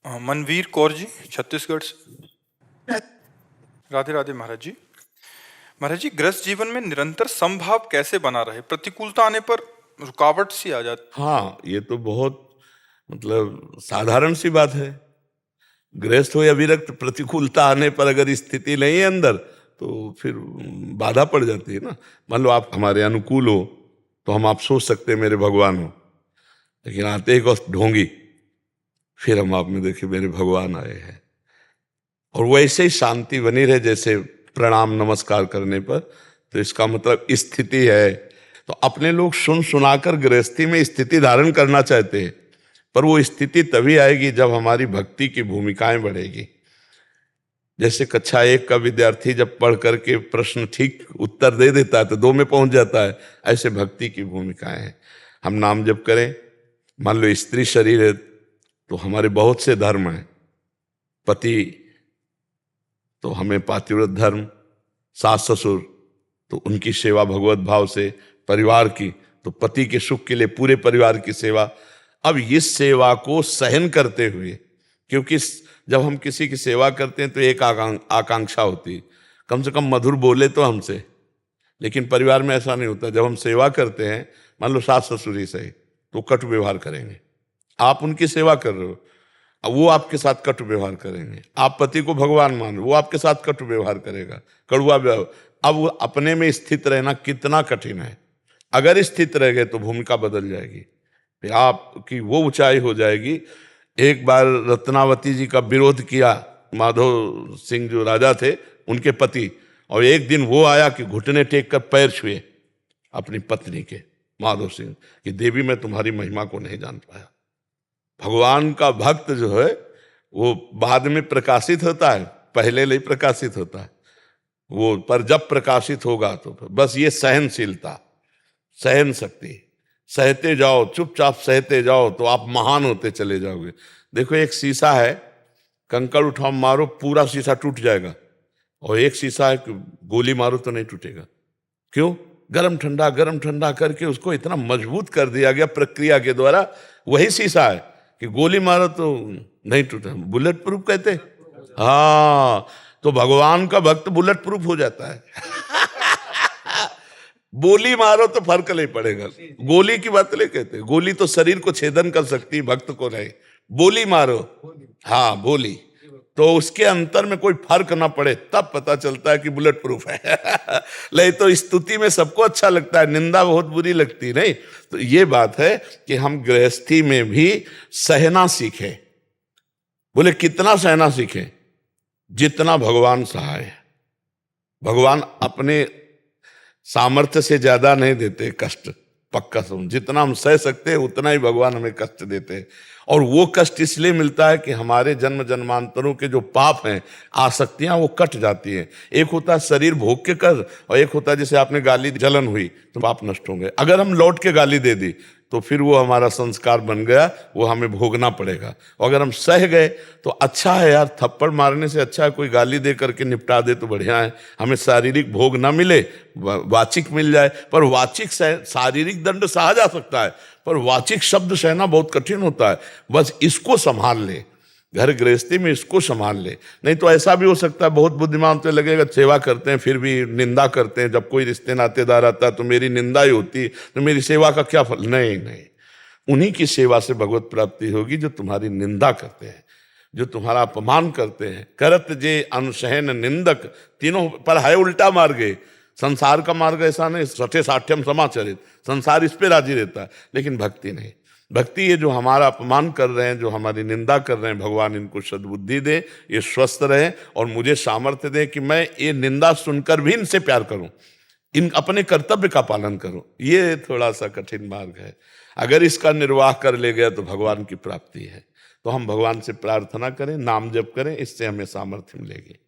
मनवीर कौर जी, छत्तीसगढ़ से। राधे राधे महाराज जी। महाराज जी, गृहस्थ जीवन में निरंतर समभाव कैसे बना रहे? प्रतिकूलता आने पर रुकावट सी आ जाती। हाँ, ये तो बहुत मतलब साधारण सी बात है। गृहस्थ हो या विरक्त, प्रतिकूलता आने पर अगर स्थिति नहीं है अंदर तो फिर बाधा पड़ जाती है ना। मान लो आप हमारे अनुकूल हो तो हम आप सोच सकते हैं मेरे भगवान हो, लेकिन आते ही कौन ढोंगी, फिर हम आप में देखे मेरे भगवान आए हैं। और वैसे ही शांति बनी रहे जैसे प्रणाम नमस्कार करने पर, तो इसका मतलब स्थिति है। तो अपने लोग सुन सुनाकर गृहस्थी में स्थिति धारण करना चाहते हैं, पर वो स्थिति तभी आएगी जब हमारी भक्ति की भूमिकाएं बढ़ेगी। जैसे कक्षा 1 का विद्यार्थी जब पढ़ करके प्रश्न ठीक उत्तर दे देता है तो 2 में पहुंच जाता है, ऐसे भक्ति की भूमिकाएं हैं। हम नाम जप करें, मान लो स्त्री शरीर है तो हमारे बहुत से धर्म हैं। पति तो हमें पातिव्रत धर्म, सास ससुर तो उनकी सेवा भगवत भाव से, परिवार की तो पति के सुख के लिए पूरे परिवार की सेवा। अब इस सेवा को सहन करते हुए, क्योंकि जब हम किसी की सेवा करते हैं तो एक आकांक्षा होती है, कम से कम मधुर बोले तो हमसे। लेकिन परिवार में ऐसा नहीं होता। जब हम सेवा करते हैं, मान लो सास ससुर ही सही, तो कटु व्यवहार करेंगे। आप उनकी सेवा कर रहे हो, अब वो आपके साथ कटु व्यवहार करेंगे। आप पति को भगवान मान, वो आपके साथ कटु व्यवहार करेगा, कड़ुआ व्यवहार। अब वो अपने में स्थित रहना कितना कठिन है। अगर स्थित रह गए तो भूमिका बदल जाएगी, फिर आपकी वो ऊंचाई हो जाएगी। एक बार रत्नावती जी का विरोध किया माधव सिंह जो राजा थे, उनके पति, और एक दिन वो आया कि घुटने टेक कर पैर छुए अपनी पत्नी के, माधव सिंह, कि देवी मैं तुम्हारी महिमा को नहीं जान पाया। भगवान का भक्त जो है वो बाद में प्रकाशित होता है, पहले नहीं प्रकाशित होता है वो, पर जब प्रकाशित होगा तो बस ये सहनशीलता, सहन शक्ति, सहते जाओ, चुपचाप सहते जाओ तो आप महान होते चले जाओगे। देखो एक शीशा है, कंकड़ उठाओ मारो पूरा शीशा टूट जाएगा, और एक शीशा है गोली मारो तो नहीं टूटेगा। क्यों? गरम ठंडा करके उसको इतना मजबूत कर दिया गया प्रक्रिया के द्वारा। वही शीशा है कि गोली मारो तो नहीं टूटा, बुलेट प्रूफ कहते। हाँ, तो भगवान का भक्त बुलेट प्रूफ हो जाता है। गोली मारो तो फर्क नहीं पड़ेगा। गोली की बात नहीं कहते, गोली तो शरीर को छेदन कर सकती है, भक्त को नहीं। बोली मारो, हाँ बोली, तो उसके अंतर में कोई फर्क ना पड़े, तब पता चलता है कि बुलेट प्रूफ है। नहीं तो स्तुति में सबको अच्छा लगता है, निंदा बहुत बुरी लगती नहीं। तो ये बात है कि हम गृहस्थी में भी सहना सीखें। बोले कितना सहना सीखें? जितना भगवान सहाय है। भगवान अपने सामर्थ्य से ज्यादा नहीं देते कष्ट, पक्का समझ। जितना हम सह सकते हैं उतना ही भगवान हमें कष्ट देते हैं। और वो कष्ट इसलिए मिलता है कि हमारे जन्म जन्मांतरों के जो पाप हैं, आसक्तियां, वो कट जाती हैं। एक होता है शरीर भोग के कर, और एक होता है जैसे आपने गाली जलन हुई तो पाप नष्ट होंगे। अगर हम लौट के गाली दे दी तो फिर वो हमारा संस्कार बन गया, वो हमें भोगना पड़ेगा। और अगर हम सह गए तो अच्छा है यार, थप्पड़ मारने से अच्छा है कोई गाली दे करके निपटा दे तो बढ़िया है। हमें शारीरिक भोग ना मिले, वाचिक मिल जाए। पर वाचिक शारीरिक दंड सहा जा सकता है, पर वाचिक शब्द सहना बहुत कठिन होता है। बस इसको संभाल ले, घर गृहस्थी में इसको संभाल ले। नहीं तो ऐसा भी हो सकता है, बहुत बुद्धिमान तो लगेगा, सेवा करते हैं फिर भी निंदा करते हैं। जब कोई रिश्ते नातेदार आता है तो मेरी निंदा ही होती, तो मेरी सेवा का क्या फल? नहीं, उन्हीं की सेवा से भगवत प्राप्ति होगी जो तुम्हारी निंदा करते हैं, जो तुम्हारा अपमान करते हैं। करत जे अनुसहन निंदक, तीनों पर है उल्टा मार्ग। संसार का मार्ग ऐसा नहीं, सठे साठ्यम समाचरित, संसार इस पे राजी रहता है, लेकिन भक्ति नहीं। भक्ति ये जो हमारा अपमान कर रहे हैं, जो हमारी निंदा कर रहे हैं, भगवान इनको सद्बुद्धि दे, ये स्वस्थ रहे और मुझे सामर्थ्य दे कि मैं ये निंदा सुनकर भी इनसे प्यार करूं, इन अपने कर्तव्य का पालन करूं। ये थोड़ा सा कठिन मार्ग है। अगर इसका निर्वाह कर ले गया तो भगवान की प्राप्ति है। तो हम भगवान से प्रार्थना करें, नाम जप करें, इससे हमें सामर्थ्य मिलेगी।